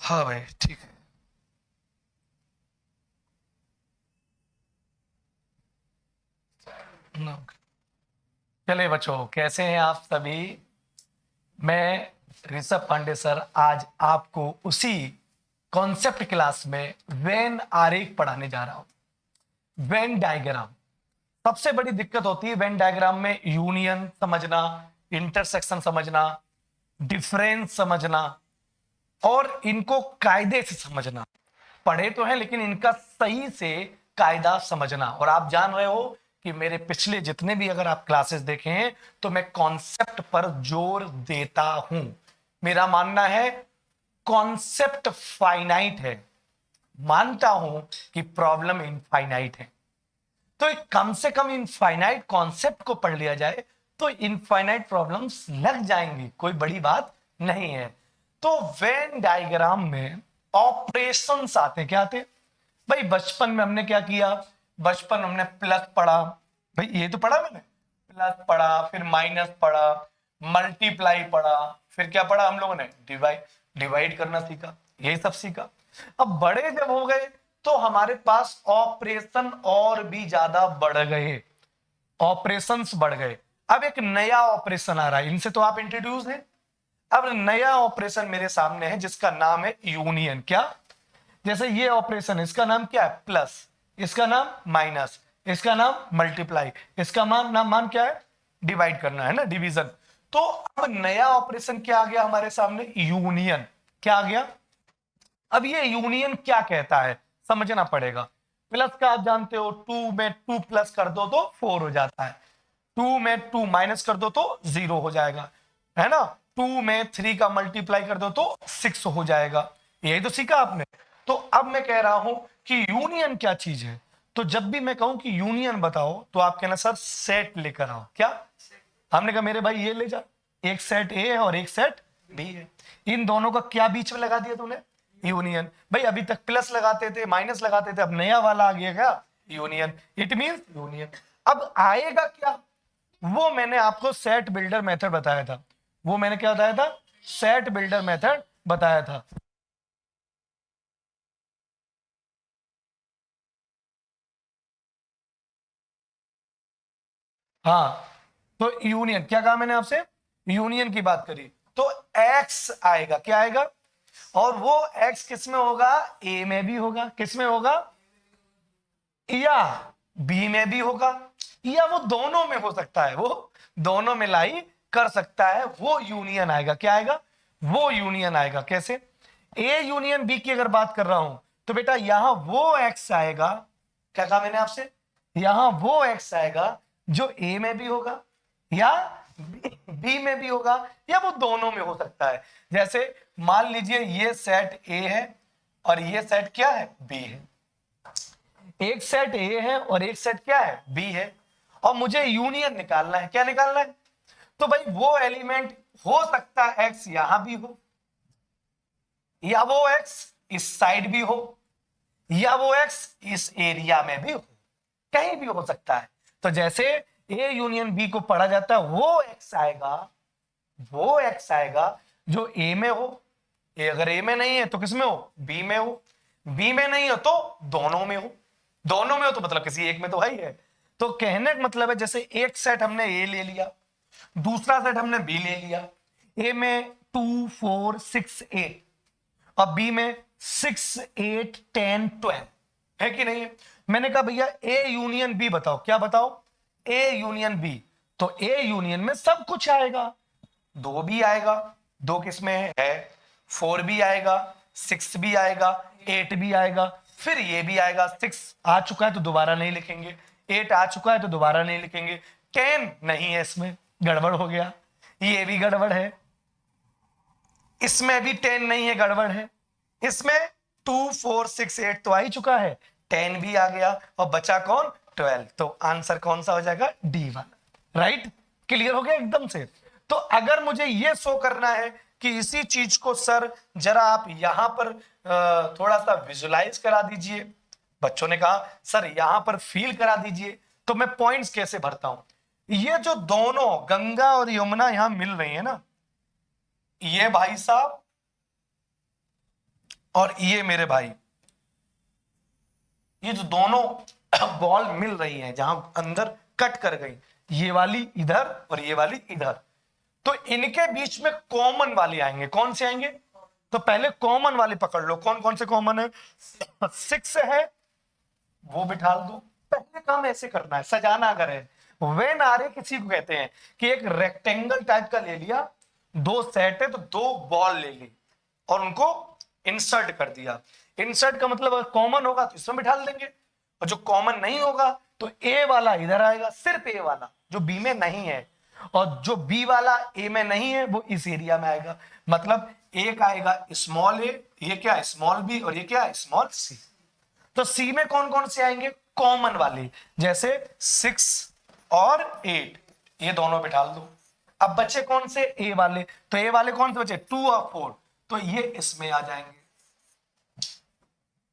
हाँ भाई ठीक है। ओके। चलिए बच्चों, कैसे हैं आप सभी। मैं ऋषभ पांडे सर आज आपको उसी कॉन्सेप्ट क्लास में वेन आरेख पढ़ाने जा रहा हूं। वेन डायग्राम सबसे बड़ी दिक्कत होती है वेन डायग्राम में, यूनियन समझना, इंटरसेक्शन समझना, डिफरेंस समझना और इनको कायदे से समझना। पढ़े तो हैं लेकिन इनका सही से कायदा समझना। और आप जान रहे हो कि मेरे पिछले जितने भी अगर आप क्लासेस देखे हैं तो मैं कॉन्सेप्ट पर जोर देता हूं। मेरा मानना है कॉन्सेप्ट फाइनाइट है, मानता हूं कि प्रॉब्लम इनफाइनाइट है। तो एक कम से कम इनफाइनाइट कॉन्सेप्ट को पढ़ लिया जाए तो इनफाइनाइट प्रॉब्लम्स लग जाएंगी, कोई बड़ी बात नहीं है। तो वेन डायग्राम में ऑपरेशंस आते हैं। क्या आते हैं भाई? बचपन में हमने क्या किया? बचपन में हमने प्लस पढ़ा, भाई ये तो पढ़ा मैंने, प्लस पढ़ा, फिर माइनस पढ़ा, मल्टीप्लाई पढ़ा, फिर क्या पढ़ा हम लोगों ने? डिवाइड, डिवाइड करना सीखा, यही सब सीखा। अब बड़े जब हो गए तो हमारे पास ऑपरेशन और भी ज्यादा बढ़ गए, ऑपरेशंस बढ़ गए। अब एक नया ऑपरेशन आ रहा है, इनसे तो आप इंट्रोड्यूस हैं। अब नया ऑपरेशन मेरे सामने है जिसका नाम है यूनियन। क्या? जैसे ये ऑपरेशन, इसका नाम क्या है? प्लस, इसका नाम माइनस, इसका नाम मल्टीप्लाई, इसका मान क्या है? डिवाइड करना है ना, डिवीजन। तो अब नया ऑपरेशन क्या आ गया हमारे सामने? यूनियन। क्या आ गया? अब ये यूनियन क्या कहता है समझना पड़ेगा। प्लस का आप जानते हो, टू में टू प्लस कर दो तो फोर हो जाता है, टू में टू माइनस कर दो तो जीरो हो जाएगा, है ना। टू में थ्री का मल्टीप्लाई कर दो तो सिक्स हो जाएगा। यही तो सीखा आपने। तो अब मैं कह रहा हूं कि यूनियन क्या चीज है। तो जब भी मैं कहूं कि यूनियन बताओ तो आप कहना सर सेट लेकर आओ। क्या? हमने कहा मेरे भाई ये ले जा, एक सेट ए है और एक सेट बी है, इन दोनों का क्या बीच में लगा दिया तूने? यूनियन। भाई अभी तक प्लस लगाते थे, माइनस लगाते थे, अब नया वाला आ गया क्या? यूनियन। It means union. अब आएगा क्या? वो मैंने आपको सेट बिल्डर मेथड बताया था। वो मैंने क्या बताया था? सेट बिल्डर मेथड बताया था। हाँ, तो यूनियन क्या कहा मैंने आपसे? यूनियन की बात करी तो एक्स आएगा। क्या आएगा? और वो एक्स किस में होगा? ए में भी होगा। किस में होगा? या बी में भी होगा, या वो दोनों में हो सकता है, वो दोनों में लाई कर सकता है। वो यूनियन आएगा। क्या आएगा? वो यूनियन आएगा। कैसे? ए यूनियन बी की अगर बात कर रहा हूं तो बेटा यहां वो एक्स आएगा। क्या कहा मैंने आपसे? यहां वो एक्स आएगा जो ए में भी होगा या बी में भी होगा, या वो दोनों में हो सकता है। जैसे मान लीजिए ये सेट ए है और ये सेट क्या है? बी है। एक सेट ए है और एक सेट क्या है? बी है। और मुझे यूनियन निकालना है। क्या निकालना है? तो भाई वो एलिमेंट हो सकता है एक्स यहां भी हो, या वो एक्स इस साइड भी हो, या वो एक्स इस एरिया में भी हो, कहीं भी हो सकता है। तो जैसे ए यूनियन बी को पढ़ा जाता है, वो एक्स आएगा, वो एक्स आएगा जो ए में हो। ए अगर ए में नहीं है तो किस में हो? बी में हो। बी में नहीं हो तो दोनों में हो। दोनों में हो तो मतलब किसी एक में तो है ही है। तो कहने का मतलब है जैसे एक सेट हमने ए ले लिया, दूसरा सेट हमने बी ले लिया। ए में 2 4 6 8 और बी में 6 8 10 12 है कि नहीं है? मैंने कहा भैया ए यूनियन बी बताओ। क्या बताओ? A union B. तो ए यूनियन में सब कुछ आएगा। दो भी आएगा, दो किसमें है? फोर भी आएगा, सिक्स भी आएगा, एट भी आएगा, फिर ये भी आएगा। सिक्स आ चुका है तो दोबारा नहीं लिखेंगे, एट आ चुका है तो दोबारा नहीं लिखेंगे, 10 नहीं है, इसमें गड़बड़ हो गया, ये भी गड़बड़ है, इसमें भी 10 नहीं है, गड़बड़ है। इसमें 2 4 6 8 तो आ ही चुका है, 10 भी आ गया और बचा कौन? 12। तो आंसर कौन सा हो जाएगा? D1। राइट? क्लियर हो गया एकदम से। तो अगर मुझे यह शो करना है कि इसी चीज को सर जरा आप यहां पर थोड़ा सा विजुलाइज करा दीजिए, बच्चों ने कहा सर यहां पर फील करा दीजिए, तो मैं पॉइंट्स कैसे भरता हूं। ये जो दोनों गंगा और यमुना यहां मिल रही है ना, ये भाई साहब और ये मेरे भाई, ये जो दोनों बॉल मिल रही हैं जहां अंदर कट कर गई, ये वाली इधर और ये वाली इधर, तो इनके बीच में कॉमन वाले आएंगे। कौन से आएंगे? तो पहले कॉमन वाले पकड़ लो। कौन कौन से कॉमन है? 6 है, वो बिठा दो। पहले काम ऐसे करना है, सजाना अगर है। वेन आरे किसी को कहते हैं कि एक रेक्टेंगल टाइप का ले लिया, 2 सेट है तो 2 बॉल ले ली और उनको इंसर्ट कर दिया। इंसर्ट का मतलब अगर कॉमन होगा तो इसमें बिठा देंगे, और जो कॉमन नहीं होगा तो ए वाला इधर आएगा, सिर्फ ए वाला जो बी में नहीं है, और जो बी वाला ए में नहीं है वो इस एरिया में आएगा। मतलब एक आएगा स्मॉल ए, ये क्या स्मॉल बी, और ये क्या स्मॉल सी। तो सी में कौन कौन से आएंगे? कॉमन वाले, जैसे 6 और 8, ये दोनों बिठा दो। अब बचे कौन से? ए वाले। तो ए वाले कौन से बचे? 2 और 4, तो ये इसमें आ जाएंगे।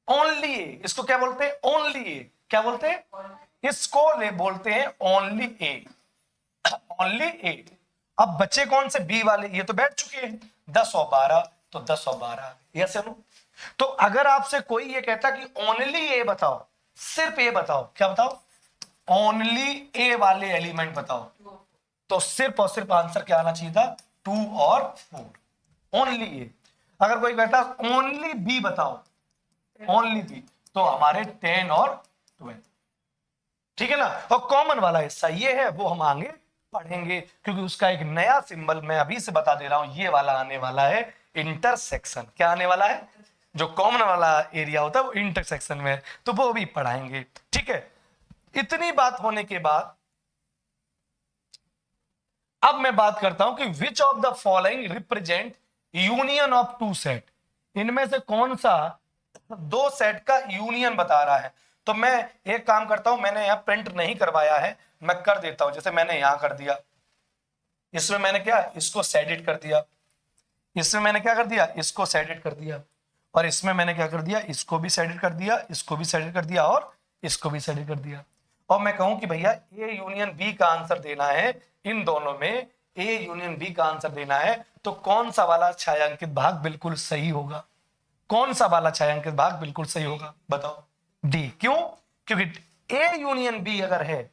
ओनली ए, इसको क्या बोलते हैं? ओनली ए। क्या बोलते हैं? इसको ले बोलते हैं ओनली ए, ओनली ए। अब बचे कौन से? बी वाले, ये तो बैठ चुके हैं 10 और 12, तो 10 और 12 यस नो। तो अगर आपसे कोई ये कहता कि ओनली ए बताओ, सिर्फ ए बताओ, क्या बताओ? ओनली ए वाले एलिमेंट बताओ, तो सिर्फ और सिर्फ आंसर क्या आना चाहिए था? 2 और 4, ओनली ए। अगर कोई कहता ओनली बी बताओ, ओनली बी, तो हमारे 10 और 12, ठीक है ना। और कॉमन वाला हिस्सा ये है, वो हम आगे पढ़ेंगे, क्योंकि उसका एक नया सिंबल मैं अभी से बता दे रहा हूं, ये वाला आने वाला है इंटरसेक्शन। क्या आने वाला है? जो कॉमन वाला एरिया होता है वो इंटरसेक्शन में है, तो वो भी पढ़ाएंगे, ठीक है। इतनी बात होने के बाद अब मैं बात करता हूं कि which of the following represent union of 2 set. इनमें से कौन सा 2 सेट का यूनियन बता रहा है? तो मैं एक काम करता हूं, मैंने यहां प्रिंट नहीं करवाया है, मैं कर देता हूं। जैसे मैंने यहां कर दिया, इसमें मैंने क्या, इसको सेडिट कर दिया, इसमें मैंने क्या कर दिया, इसको सेडिट कर दिया, और इसमें मैंने क्या कर दिया, इसको भी सेडिट कर दिया, इसको भी सेडिट कर दिया, और इसको भी सेडिट कर दिया। और मैं कहूं कि भैया ए यूनियन बी का आंसर देना है, इन दोनों में ए यूनियन बी का आंसर देना है, तो कौन सा वाला छायांकित भाग बिल्कुल सही होगा? कौन सा वाला छायांकित भाग बिल्कुल सही होगा? बताओ। डी। क्यों? क्योंकि ए यूनियन बी अगर है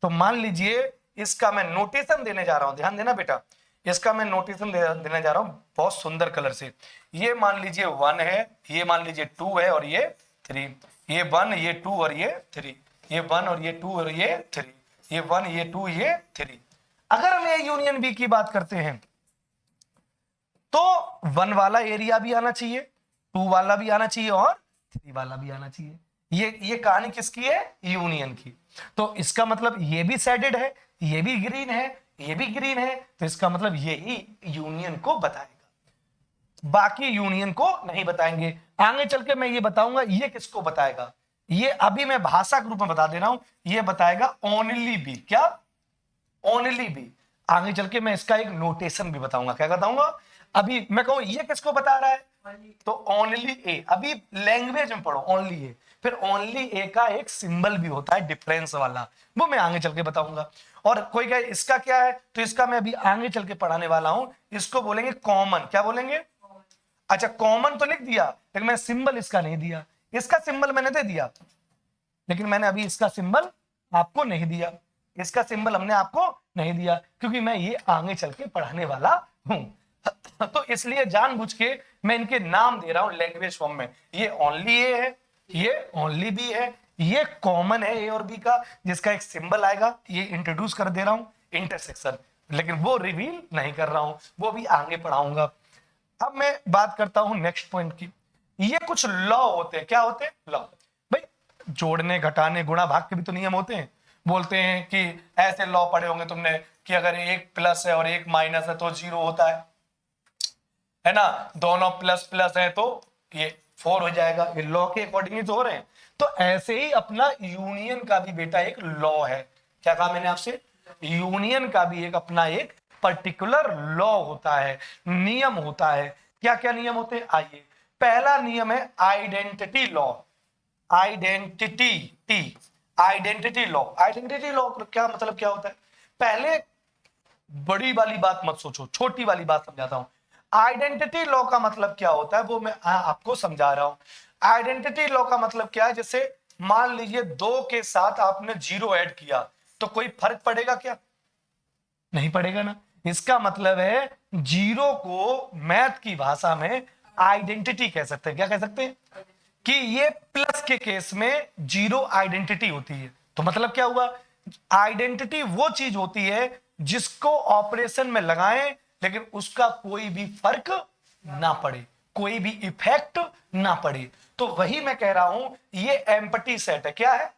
तो मान लीजिए, इसका मैं नोटेशन देने जा रहा हूं, ध्यान देना बेटा, इसका मैं नोटेशन देने जा रहा हूं बहुत सुंदर कलर से। ये मान लीजिए 1 है, ये मान लीजिए 2 है, और ये 3, ये 1, ये 2 और ये 3, ये 1 और ये 2 और ये 3, ये 1, ये 2, ये 3। अगर हम ए यूनियन बी की बात करते हैं तो 1 वाला एरिया भी आना चाहिए, 2 वाला भी आना चाहिए, और 3 वाला भी आना चाहिए। ये कहानी किसकी है? यूनियन की। तो इसका मतलब ये भी शेडेड है, ये भी ग्रीन है, ये भी ग्रीन है, तो इसका मतलब ये ही यूनियन को बताएगा, बाकी यूनियन को नहीं बताएंगे। आगे चल के मैं ये बताऊंगा ये किसको बताएगा। ये अभी मैं भाषा के रूप में बता दे रहा हूं, ये बताएगा ओनली बी। क्या? Only B. आगे चल के मैं इसका एक नोटेशन भी बताऊंगा। क्या बताऊंगा? अभी मैं कहूं ये किसको बता रहा है, तो ओनली ए। अभी लैंग्वेज में पढ़ो ओनली ए, फिर ओनली ए का एक सिंबल भी होता है डिफरेंस वाला, वो मैं आगे चल के बताऊंगा। और कोई कहे इसका क्या है, तो इसका मैं अभी आगे चल के पढ़ाने वाला हूं, इसको बोलेंगे कॉमन। क्या बोलेंगे? अच्छा, कॉमन तो लिख दिया, लेकिन मैं सिंबल इसका नहीं दिया। इसका सिंबल मैंने दे दिया, लेकिन मैंने अभी इसका सिंबल आपको नहीं दिया, इसका सिंबल हमने आपको नहीं दिया, क्योंकि मैं ये आगे चल के पढ़ाने वाला हूं। तो इसलिए जानबूझ के मैं इनके नाम दे रहा हूं लैंग्वेज फॉर्म में। ये ओनली ए है, ये ओनली बी है, ये कॉमन है ए और बी का, जिसका एक सिंबल आएगा, ये इंट्रोड्यूस कर दे रहा हूं इंटरसेक्शन, लेकिन वो रिवील नहीं कर रहा हूं, वो भी आगे पढ़ाऊंगा। अब मैं बात करता हूं नेक्स्ट पॉइंट की। ये कुछ लॉ होते हैं। क्या होते हैं? लॉ। भाई जोड़ने, घटाने, गुणा, भाग के भी तो नियम होते हैं। बोलते हैं कि ऐसे लॉ पढ़े होंगे तुमने कि अगर एक प्लस है और एक माइनस है तो 0 होता है ना, दोनों प्लस प्लस है तो ये 4 हो जाएगा। ये लॉ के अकॉर्डिंग तो हो रहे हैं। तो ऐसे ही अपना यूनियन का भी बेटा एक लॉ है। क्या कहा मैंने आपसे? यूनियन का भी एक अपना एक पर्टिकुलर लॉ होता है, नियम होता है। क्या क्या नियम होते हैं? आइए, पहला नियम है आइडेंटिटी लॉ। आइडेंटिटी लॉ क्या मतलब क्या होता है? पहले बड़ी वाली बात मत सोचो, छोटी वाली बात समझाता हूं। आइडेंटिटी लॉ का मतलब क्या होता है वो मैं आपको समझा रहा हूं। आइडेंटिटी लॉ का मतलब क्या है, जैसे मान लीजिए 2 के साथ आपने 0 ऐड किया तो कोई फर्क पड़ेगा क्या? नहीं पड़ेगा ना। इसका मतलब है 0 को मैथ की भाषा में आइडेंटिटी कह सकते हैं। क्या कह सकते हैं? कि ये प्लस के केस में 0 आइडेंटिटी होती है। तो मतलब क्या हुआ? आइडेंटिटी वो चीज होती है जिसको ऑपरेशन में लगाएं लेकिन उसका कोई भी फर्क ना पड़े, कोई भी इफेक्ट ना पड़े। तो वही मैं कह रहा हूं, ये एम्पटी सेट है। क्या है?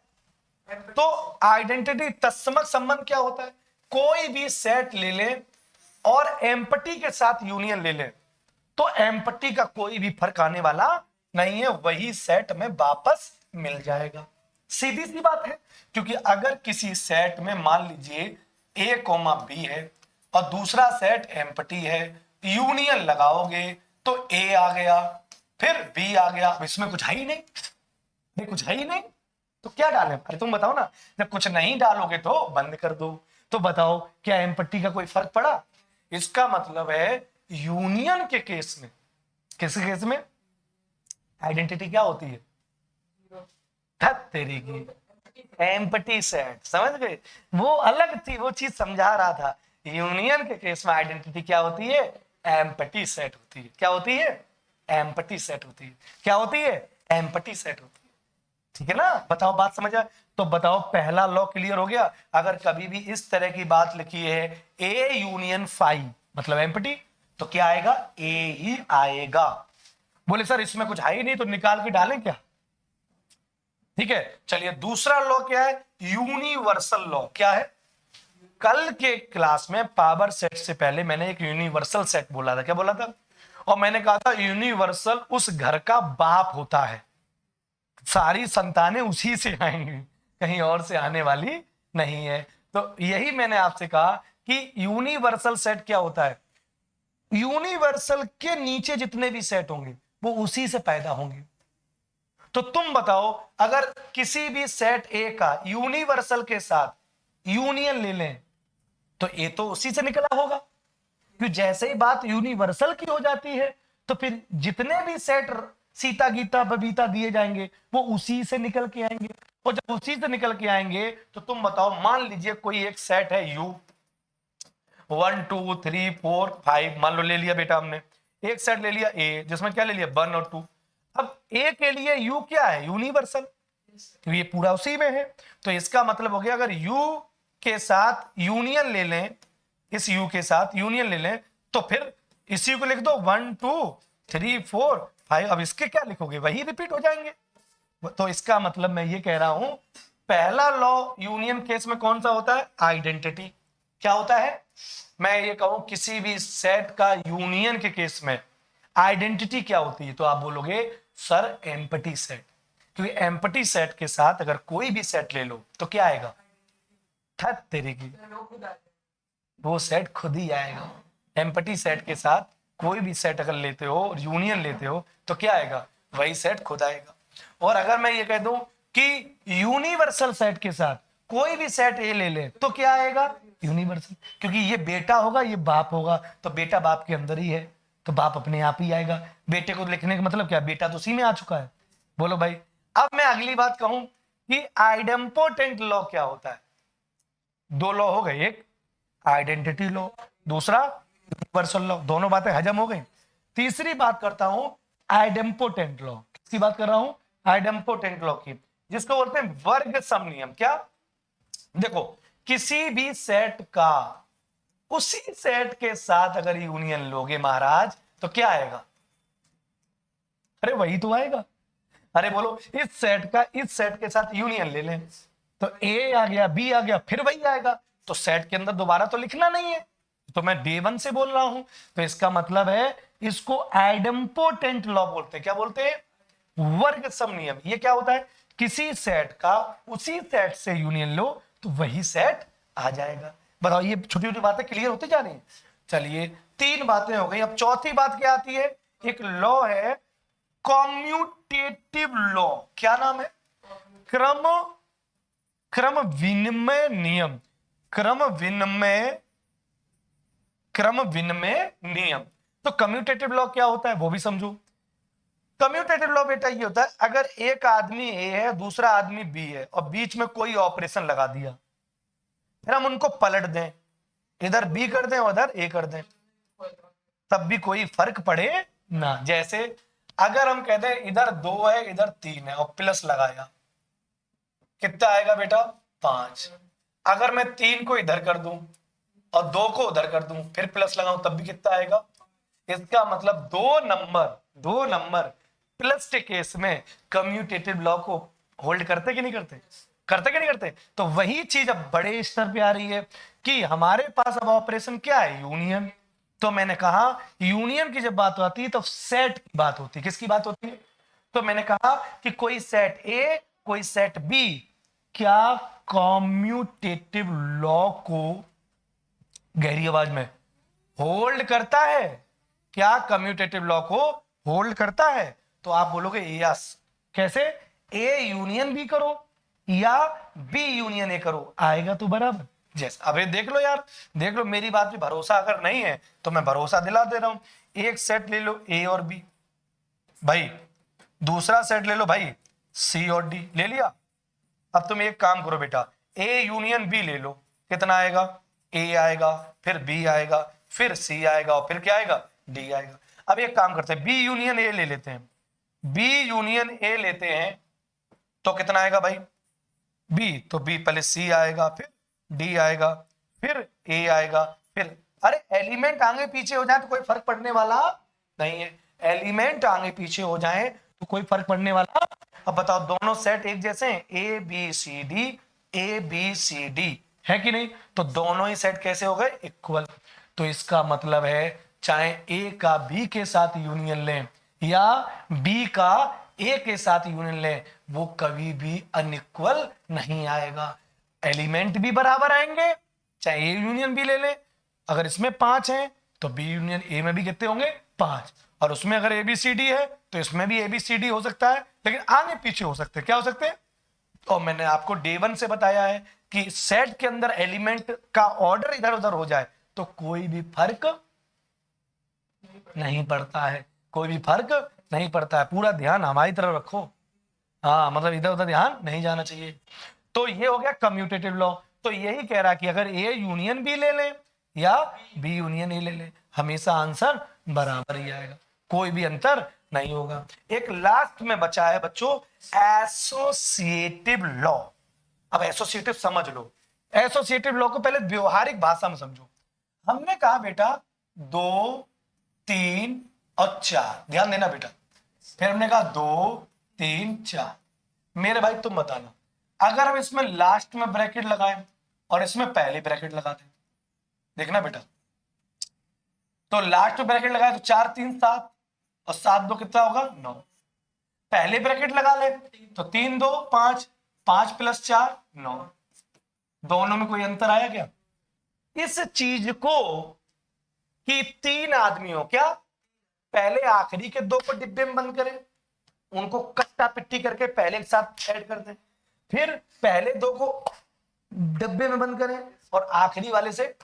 तो आइडेंटिटी तत्समक संबंध क्या होता है? कोई भी सेट ले लें और एम्पटी के साथ यूनियन ले लें तो एम्पटी का कोई भी फर्क आने वाला नहीं है, वही सेट में वापस मिल जाएगा। सीधी सी बात है। क्योंकि अगर किसी सेट में मान लीजिए ए कोमा बी है और दूसरा सेट एम्पटी है, यूनियन लगाओगे तो ए आ गया फिर बी आ गया। इसमें कुछ है ही नहीं, ये कुछ है ही नहीं, तो क्या डालें? अरे तुम बताओ ना। जब कुछ नहीं डालोगे तो बंद कर दो। तो बताओ क्या एम्पटी का कोई फर्क पड़ा? इसका मतलब है यूनियन के केस में, किस केस में आइडेंटिटी क्या होती है? तेरी की एम्पटी सेट। समझ गए? वो अलग थी, वो चीज समझा रहा था। यूनियन के केस में आइडेंटिटी क्या होती है? एम्पटी सेट होती है। क्या होती है? एम्पटी सेट होती है। क्या होती है? एम्पटी सेट होती है। ठीक है ना? बताओ, बात समझ आए? तो बताओ, पहला लॉ क्लियर हो गया। अगर कभी भी इस तरह की बात लिखी है ए यूनियन फाई मतलब एम्पटी, तो क्या आएगा? ए ही आएगा। बोले सर इसमें कुछ है ही नहीं तो निकाल के डालें क्या? ठीक है, चलिए दूसरा लॉ क्या है? Universal law. क्या है? कल के क्लास में पावर सेट से पहले मैंने एक यूनिवर्सल सेट बोला था। क्या बोला था? और मैंने कहा था यूनिवर्सल उस घर का बाप होता है, सारी संतानें उसी से आएंगी, कहीं और से आने वाली नहीं है। तो यही मैंने आपसे कहा कि यूनिवर्सल सेट क्या होता है? यूनिवर्सल के नीचे जितने भी सेट होंगे वो उसी से पैदा होंगे। तो तुम बताओ, अगर किसी भी सेट ए का यूनिवर्सल के साथ यूनियन ले लें तो ए तो उसी से निकला होगा। क्योंकि जैसे ही बात यूनिवर्सल की हो जाती है तो फिर जितने भी सेट सीता गीता बबीता दिए जाएंगे वो उसी से निकल के आएंगे। और जब उसी से निकल के आएंगे तो तुम बताओ, मान लीजिए कोई एक सेट है यू 1 2 3 4 5, मान लो ले लिया बेटा हमने। एक सेट ले लिया ए जिसमें क्या ले लिया? 1 और 2। अब ए के लिए यू क्या है? यूनिवर्सल, तो ये पूरा उसी में है। तो इसका मतलब हो गया, अगर यू के साथ यूनियन ले लें, इस यू के साथ यूनियन ले लें तो फिर इसी को लिख दो 1 2 3 4 5। अब इसके क्या लिखोगे? वही रिपीट हो जाएंगे। तो इसका मतलब मैं ये कह रहा हूं, पहला लॉ यूनियन केस में कौन सा होता है? आइडेंटिटी। क्या होता है? मैं ये कहूं किसी भी सेट का यूनियन के केस में आइडेंटिटी क्या होती है, तो आप बोलोगे सर एम्पटी सेट। क्योंकि एम्पटी सेट के साथ अगर कोई भी सेट ले लो तो क्या आएगा? थक तेरे की, वो सेट खुद ही आएगा। एम्पटी सेट के साथ कोई भी सेट अगर लेते हो और यूनियन लेते हो तो क्या आएगा? वही सेट खुद आएगा। और अगर मैं ये कह दूं कि यूनिवर्सल सेट के साथ कोई भी सेट ए ले ले तो क्या आएगा? यूनिवर्सल। क्योंकि ये बेटा होगा, ये बाप होगा, तो बेटा बाप के अंदर ही है तो बाप अपने आप ही आएगा। बेटे को लिखने का मतलब क्या? बेटा तो उसी में आ चुका है। बोलो भाई। अब मैं अगली बात कहूं कि आइडेम्पोटेंट लॉ क्या होता है? 2 लॉ हो गए, एक आइडेंटिटी लॉ, दूसरा यूनिवर्सल लॉ। दोनों बातें हजम हो गई। तीसरी बात करता हूं आइडेम्पोटेंट लॉ। किसकी बात कर रहा हूं? आइडेम्पोटेंट लॉ की, जिसको बोलते हैं वर्ग सम नियम। क्या? देखो, किसी भी सेट का उसी सेट के साथ अगर यूनियन लोगे महाराज तो क्या आएगा? अरे वही तो आएगा। अरे बोलो, इस सेट का इस सेट के साथ यूनियन ले लें तो ए आ गया, बी आ गया, फिर वही आएगा। तो सेट के अंदर दोबारा तो लिखना नहीं है। तो मैं डे 1 से बोल रहा हूं, तो इसका मतलब है इसको आइडेम्पोटेंट लॉ बोलते हैं। क्या बोलते हैं? वर्ग सम नियम। ये क्या होता है? किसी सेट का उसी सेट से यूनियन लो तो वही सेट आ जाएगा। बताओ, ये छोटी छोटी बातें क्लियर होती जा रही हैं। चलिए, 3 बातें हो गई। अब चौथी बात क्या आती है? एक लॉ है कॉम्यूटेटिव लॉ। क्या नाम है? क्रम क्रम विनिमय नियम। क्रम विनिमय नियम। तो कम्यूटेटिव लॉ क्या होता है वो भी समझो। कम्यूटेटिव लॉ बेटा ये होता है, अगर एक आदमी ए है दूसरा आदमी बी है और बीच में कोई ऑपरेशन लगा दिया, फिर हम उनको पलट दें, इधर बी कर दें उधर ए कर दें, तब भी कोई फर्क पड़े ना। जैसे अगर हम कहते हैं इधर 2 है इधर 3 है और प्लस लगाया, कितना आएगा बेटा 5। अगर मैं 3 को इधर कर दूं और 2 को उधर कर दूं फिर प्लस लगाऊं तब भी कितना आएगा। इसका मतलब दो नंबर प्लस के केस में कम्यूटेटिव लॉ को होल्ड करते कि नहीं करते, करते कि नहीं करते। तो वही चीज अब बड़े स्तर पे आ रही है कि हमारे पास अब ऑपरेशन क्या है, यूनियन। तो मैंने कहा यूनियन की जब बात आती है तो सेट की बात होती है, किसकी बात होती है। तो मैंने कहा कि कोई सेट ए कोई सेट बी क्या कम्यूटेटिव लॉ को, गहरी आवाज में, होल्ड करता है, क्या कम्यूटेटिव लॉ को होल्ड करता है। तो आप बोलोगे यस। कैसे, ए यूनियन बी करो या बी यूनियन ए करो, आएगा तो बराबर। जैसे अबे देख लो यार, देख लो, मेरी बात पे भरोसा अगर नहीं है तो मैं भरोसा दिला दे रहा हूं। एक सेट ले लो ए और बी भाई, दूसरा सेट ले लो भाई सी और डी, ले लिया। अब तुम एक काम करो बेटा, ए यूनियन बी ले लो, कितना आएगा, ए आएगा फिर बी आएगा फिर सी आएगा और फिर क्या आएगा, डी आएगा। अब एक काम करते हैं, बी यूनियन ए ले लेते हैं, बी यूनियन ए लेते हैं तो कितना आएगा भाई, बी तो बी पहले सी आएगा फिर डी आएगा फिर ए आएगा फिर, अरे एलिमेंट आगे पीछे हो जाए तो कोई फर्क पड़ने वाला नहीं है, एलिमेंट आगे पीछे हो जाए तो कोई फर्क पड़ने वाला। अब बताओ दोनों सेट एक जैसे हैं, ए बी सी डी है कि नहीं, तो दोनों ही सेट कैसे हो गए, इक्वल। तो इसका मतलब है चाहे ए का बी के साथ यूनियन लें या बी का ए के साथ यूनियन लें, वो कभी भी अनइक्वल नहीं आएगा, एलिमेंट भी बराबर आएंगे। चाहे ए यूनियन बी ले लें, अगर इसमें 5 हैं तो बी यूनियन ए में भी कितने होंगे 5, और उसमें अगर ए बी सी डी है तो इसमें भी ए बी सी डी हो सकता है, लेकिन आगे पीछे हो सकते हैं, क्या हो सकते हैं। और मैंने आपको डे 1 से बताया है कि सेट के अंदर एलिमेंट का ऑर्डर इधर उधर हो जाए तो कोई भी फर्क नहीं पड़ता है, कोई भी फर्क नहीं पड़ता है। पूरा ध्यान हमारी तरफ रखो, हाँ मतलब इधर उधर ध्यान नहीं जाना चाहिए। तो ये हो गया कम्यूटेटिव लॉ। तो यही कह रहा कि अगर ए यूनियन बी ले ले या बी यूनियन ए ले ले, हमेशा आंसर बराबर ही आएगा, कोई भी अंतर नहीं होगा। एक लास्ट में बचा है बच्चों एसोसिएटिव लॉ। अब एसोसिएटिव समझ लो, एसोसिएटिव लॉ को पहले व्यवहारिक भाषा में समझो। हमने कहा बेटा 2 3 और 4, ध्यान देना बेटा, फिर हमने कहा 2 3 4। मेरे भाई तुम बताना, अगर हम इसमें लास्ट में ब्रैकेट लगाएं और इसमें पहले ब्रैकेट लगा दें, देखना बेटा, तो लास्ट में ब्रैकेट लगाए तो 4 3 7 और 7 2 कितना होगा 9, पहले ब्रैकेट लगा ले तो 3 2 5, 5 + 4 9, दोनों में कोई अंतर आया क्या। इस चीज को कि 3 आदमियों क्या पहले आखिरी के 2 को डिब्बे में बंद करें, उनको कट्टा पिट्टी करके पहले के साथ ऐड कर दें, फिर पहले 2 को डब्बे में बंद करें और आखिरी वाले से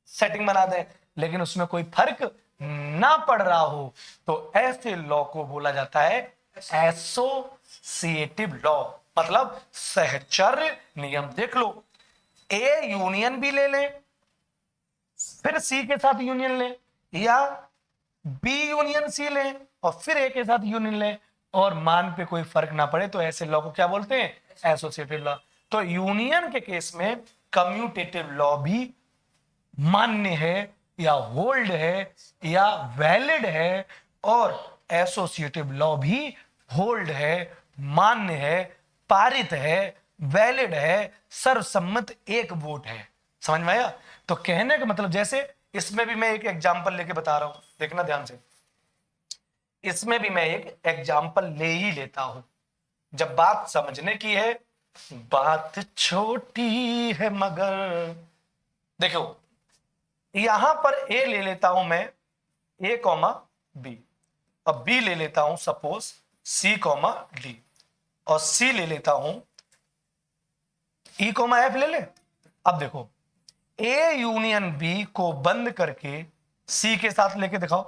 सेटिंग बना दें, लेकिन उसमें कोई फर्क ना पड़ रहा हो, तो ऐसे लॉ को बोला जाता है एसोसिएटिव लॉ, मतलब सहचर्य नियम। देख लो, ए यूनियन भी ले लें फिर सी के साथ यूनियन लें, या बी यूनियन सी लें और फिर ए के साथ यूनियन लें और मान पे कोई फर्क ना पड़े, तो ऐसे लॉ को क्या बोलते हैं, एसोसिएटिव लॉ। तो यूनियन के केस में कम्यूटेटिव लॉ भी मान्य है या होल्ड है या वैलिड है, और एसोसिएटिव लॉ भी होल्ड है, मान्य है, पारित है, वैलिड है, सर्वसम्मत एक वोट है। समझ में आया। तो कहने का मतलब, जैसे इसमें भी मैं एक एग्जांपल लेके बता रहा हूं, देखना ध्यान से, इसमें भी मैं एक एग्जांपल ले ही लेता हूं, जब बात समझने की है, बात छोटी है मगर। देखो यहां पर ए ले लेता हूं मैं ए कॉमा बी, और बी ले लेता हूं सपोज सी कॉमा डी, और सी ले लेता हूं ई कॉमा एफ ले ले। अब देखो ए यूनियन बी को बंद करके सी के साथ लेके दिखाओ।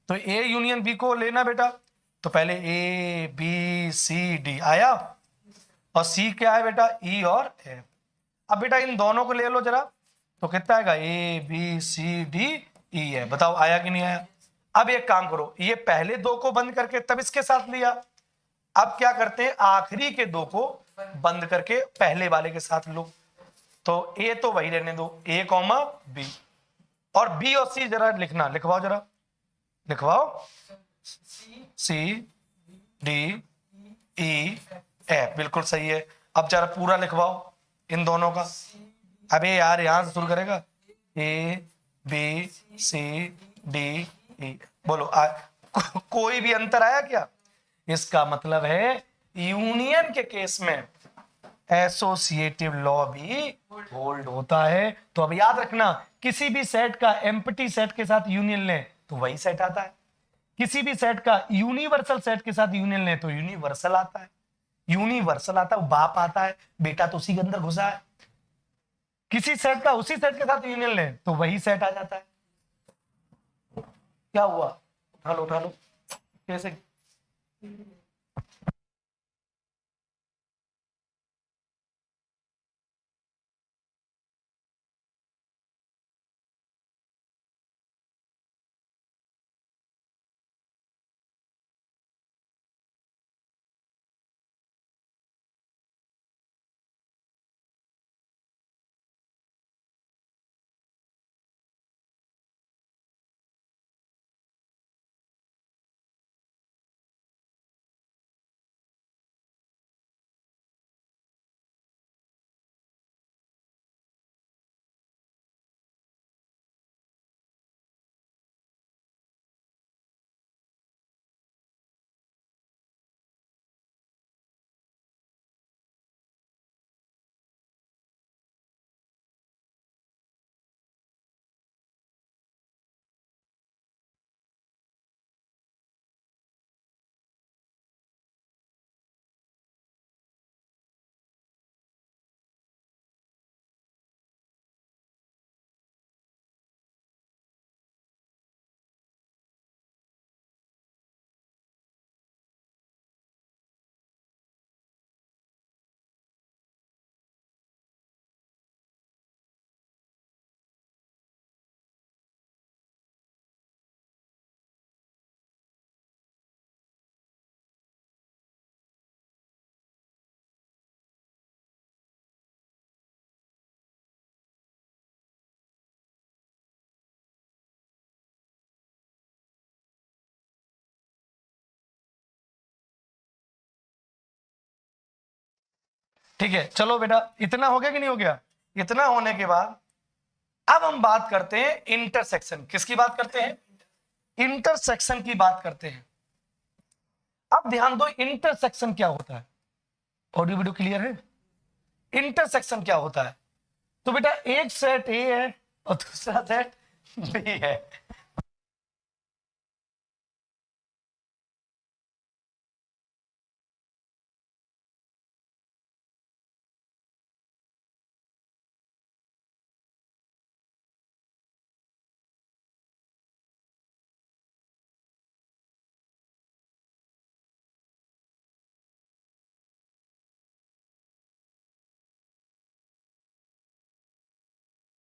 तो ए यूनियन बी को लेना बेटा, तो पहले ए बी सी डी आया, और सी क्या है बेटा, ई और एफ। अब बेटा इन दोनों को ले लो जरा, तो कितना आएगा, A B C D E है। बताओ आया कि नहीं आया। अब एक काम करो, ये पहले दो को बंद करके तब इसके साथ लिया, अब क्या करते हैं, आखिरी के दो को बंद करके पहले वाले के साथ लो। तो ए तो वही रहने दो, ए कॉमा बी, और बी और सी जरा लिखना, लिखवाओ जरा, लिखवाओ, सी डी ई एफ, बिल्कुल सही है। अब जरा पूरा लिखवाओ इन दोनों का। अबे यार यहां से शुरू करेगा, A B C D E, बोलो कोई भी अंतर आया क्या। इसका मतलब है यूनियन के केस में एसोसिएटिव लॉ भी होल्ड होता है। तो अब याद रखना, किसी भी सेट का एम्प्टी सेट के साथ यूनियन लें तो वही सेट आता है, किसी भी सेट का यूनिवर्सल सेट के साथ यूनियन लें तो यूनिवर्सल आता है। यूनिवर्सल आता है, बाप आता है, बेटा तो उसी के अंदर घुसा है। किसी सेट का उसी सेट के साथ यूनियन लें तो वही सेट आ जाता है। क्या हुआ, उठा लो कैसे। ठीक है, चलो बेटा इतना हो गया कि नहीं हो गया। इतना होने के बाद अब हम बात करते हैं इंटरसेक्शन। किसकी बात करते हैं, इंटरसेक्शन की बात करते हैं। अब ध्यान दो, इंटरसेक्शन क्या होता है। ऑडियो वीडियो क्लियर है। इंटरसेक्शन क्या होता है, तो बेटा एक सेट ए है और दूसरा सेट बी है।